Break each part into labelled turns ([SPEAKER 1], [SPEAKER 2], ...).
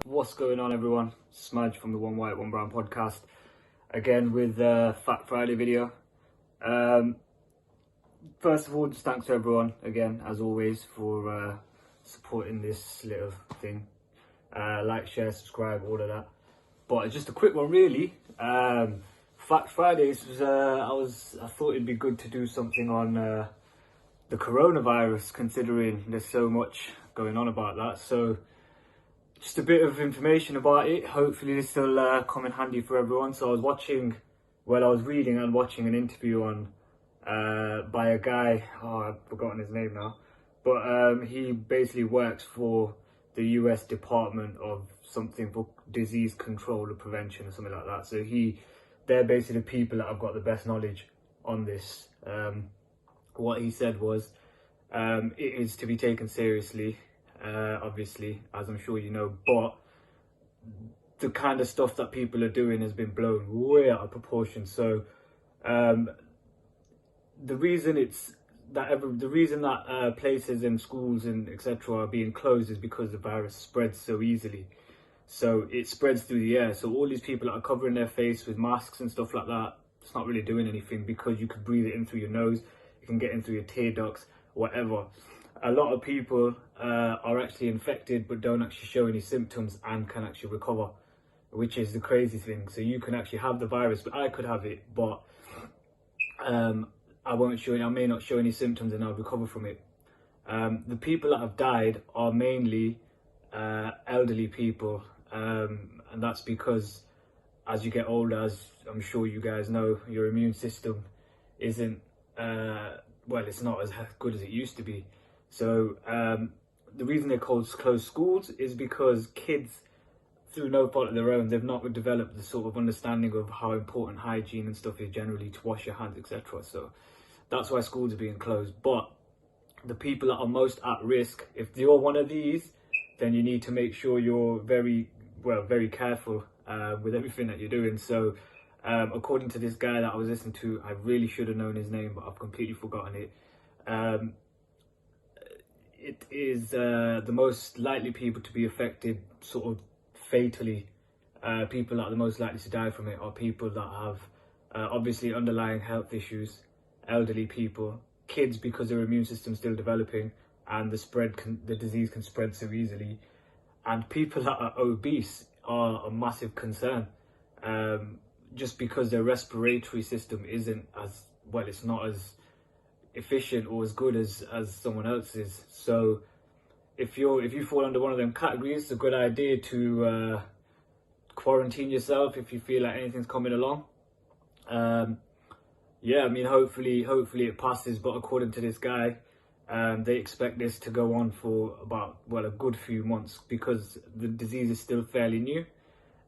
[SPEAKER 1] What's going on, everyone? Smaj from the One White One Brown podcast, again with a Fat Friday video. First of all, just thanks to everyone again, as always, for supporting this little thing. Like, share, subscribe, all of that. But just a quick one, really. Fat Fridays was I thought it'd be good to do something on the coronavirus, considering there's so much going on about that. So just a bit of information about it. Hopefully this will come in handy for everyone. So I was reading and watching an interview on by a guy, I've forgotten his name now, but he basically works for the US Department of something for disease control or prevention or something like that. So they're basically the people that have got the best knowledge on this. What he said was, it is to be taken seriously, obviously, as I'm sure you know, but the kind of stuff that people are doing has been blown way out of proportion. So the reason that places and schools and etc. are being closed is because the virus spreads so easily. So it spreads through the air. So all these people that are covering their face with masks and stuff like that, it's not really doing anything, because you could breathe it in through your nose, you can get in through your tear ducts, whatever. A lot of people are actually infected but don't actually show any symptoms and can actually recover, which is the crazy thing. So you can actually have the virus, but I could have it, but I may not show any symptoms and I'll recover from it. The people that have died are mainly elderly people, and that's because as you get older, as I'm sure you guys know, your immune system isn't it's not as good as it used to be. So the reason they're closed schools is because kids, through no fault of their own, they've not developed the sort of understanding of how important hygiene and stuff is generally, to wash your hands, etc. So that's why schools are being closed. But the people that are most at risk, if you're one of these, then you need to make sure you're very careful with everything that you're doing. So according to this guy that I was listening to, I really should have known his name, but I've completely forgotten it. It is the most likely people to be affected sort of fatally. People that are the most likely to die from it are people that have obviously underlying health issues, elderly people, kids, because their immune system's still developing and the disease can spread so easily, and people that are obese are a massive concern, just because their respiratory system isn't as well, it's not as efficient or as good as someone else's. So if you fall under one of them categories, it's a good idea to quarantine yourself if you feel like anything's coming along. Yeah, I mean, hopefully it passes, but according to this guy, they expect this to go on for about, a good few months, because the disease is still fairly new.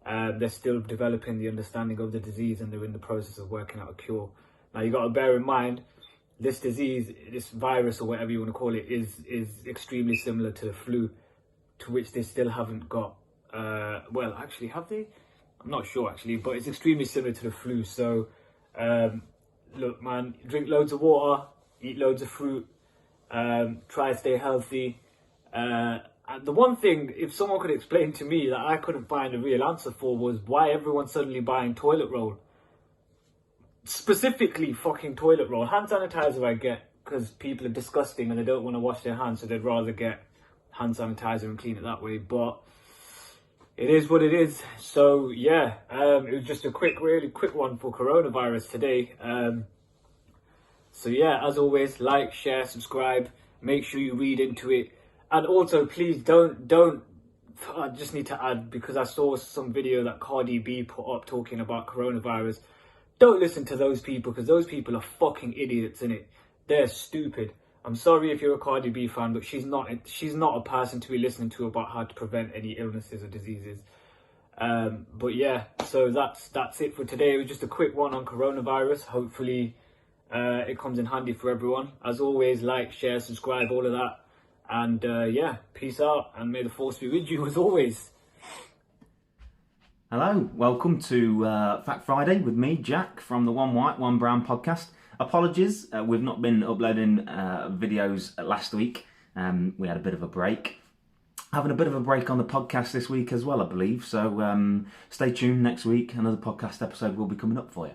[SPEAKER 1] They're still developing the understanding of the disease, and they're in the process of working out a cure. Now, you got to bear in mind, this disease, this virus, or whatever you want to call it, is extremely similar to the flu, to which they still haven't got, actually, have they? I'm not sure, actually, but it's extremely similar to the flu. So, look, man, drink loads of water, eat loads of fruit, try to stay healthy. And the one thing, if someone could explain to me, that I couldn't find a real answer for, was why everyone's suddenly buying toilet roll. Specifically fucking toilet roll. Hand sanitizer I get, because people are disgusting and they don't want to wash their hands, so they'd rather get hand sanitizer and clean it that way. But it is what it is. So yeah, it was just a really quick one for coronavirus today. So yeah, as always, like, share, subscribe, make sure you read into it. And also, please don't, I just need to add, because I saw some video that Cardi B put up talking about coronavirus. Don't listen to those people, because those people are fucking idiots, innit? They're stupid. I'm sorry if you're a Cardi B fan, but she's not a person to be listening to about how to prevent any illnesses or diseases. But yeah, so that's it for today. It was just a quick one on coronavirus. Hopefully it comes in handy for everyone. As always, like, share, subscribe, all of that. And yeah, peace out, and may the force be with you as always.
[SPEAKER 2] Hello, welcome to Fact Friday with me, Jack, from the One White, One Brown podcast. Apologies, we've not been uploading videos last week. We had a bit of a break. Having a bit of a break on the podcast this week as well, I believe. So stay tuned next week. Another podcast episode will be coming up for you.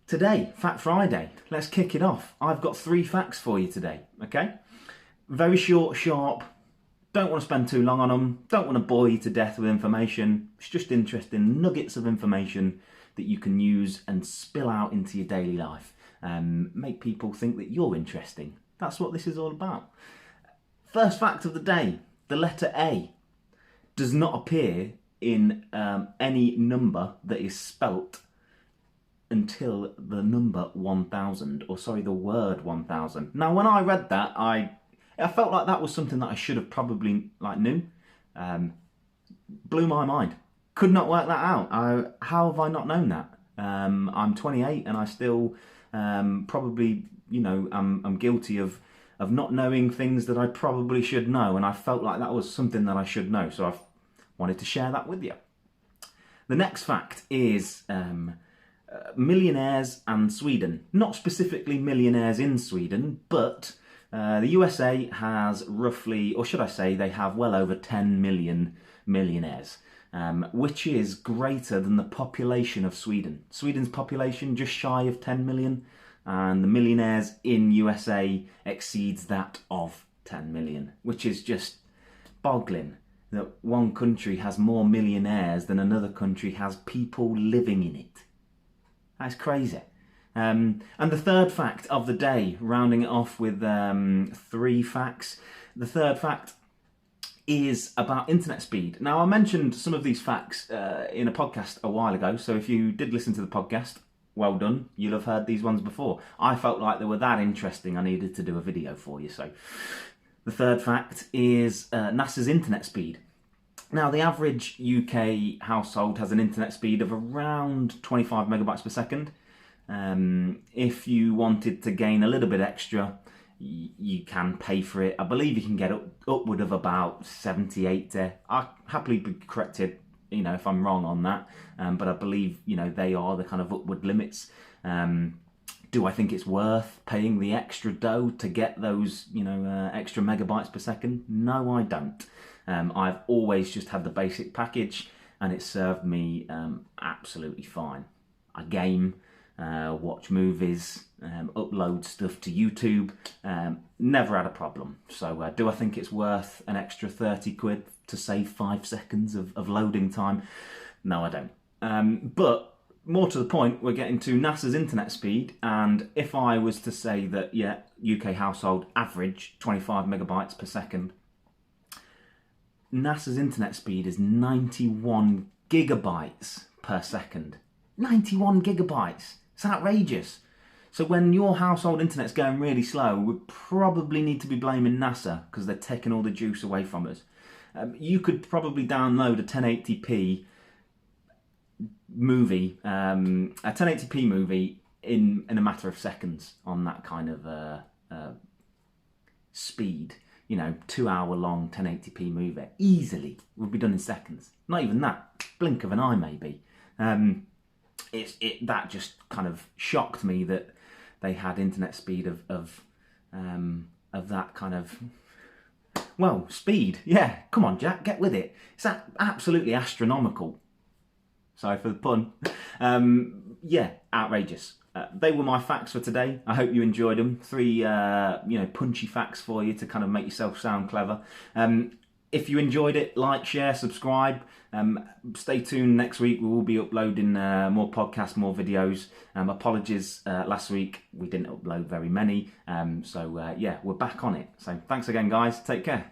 [SPEAKER 2] Today, Fact Friday. Let's kick it off. I've got 3 facts for you today, okay? Very short, sharp. Don't want to spend too long on them. Don't want to bore you to death with information. It's just interesting nuggets of information that you can use and spill out into your daily life. Make people think that you're interesting. That's what this is all about. First fact of the day. The letter A does not appear in any number that is spelt until the number 1000, or sorry, the word 1000. Now, when I read that, I felt like that was something that I should have probably knew. Blew my mind. Could not work that out. How have I not known that? I'm 28 and I still probably, I'm guilty of not knowing things that I probably should know, and I felt like that was something that I should know, so I've wanted to share that with you. The next fact is millionaires and Sweden. Not specifically millionaires in Sweden, but the USA has roughly, or should I say, they have well over 10 million millionaires, which is greater than the population of Sweden. Sweden's population just shy of 10 million, and the millionaires in USA exceeds that of 10 million, which is just boggling that one country has more millionaires than another country has people living in it. That's crazy. And the third fact of the day, rounding it off with 3 facts. The third fact is about internet speed. Now, I mentioned some of these facts in a podcast a while ago, so if you did listen to the podcast, well done. You'll have heard these ones before. I felt like they were that interesting, I needed to do a video for you. So the third fact is NASA's internet speed. Now, the average UK household has an internet speed of around 25 megabytes per second. If you wanted to gain a little bit extra, you can pay for it. I believe you can get upward of about 70, 80. I'll happily be corrected, if I'm wrong on that. But I believe, they are the kind of upward limits. Do I think it's worth paying the extra dough to get those, extra megabytes per second? No, I don't. I've always just had the basic package, and it served me absolutely fine. I game, watch movies, upload stuff to YouTube, never had a problem. So do I think it's worth an extra 30 quid to save 5 seconds of loading time? No, I don't. But more to the point, we're getting to NASA's internet speed, and if I was to say that, UK household average 25 megabytes per second, NASA's internet speed is 91 gigabytes per second. 91 gigabytes. It's outrageous. So when your household internet's going really slow, we probably need to be blaming NASA because they're taking all the juice away from us. You could probably download a 1080p movie, in a matter of seconds on that kind of speed. 2-hour long 1080p movie easily would be done in seconds. Not even that, blink of an eye maybe. That just kind of shocked me that they had internet speed of that kind of speed. Yeah, come on, Jack, get with it. It's absolutely astronomical. Sorry for the pun. Outrageous. They were my facts for today. I hope you enjoyed them. 3, punchy facts for you to kind of make yourself sound clever. If you enjoyed it, like, share, subscribe. Stay tuned next week. We will be uploading more podcasts, more videos. Apologies, last week we didn't upload very many. We're back on it. So thanks again, guys. Take care.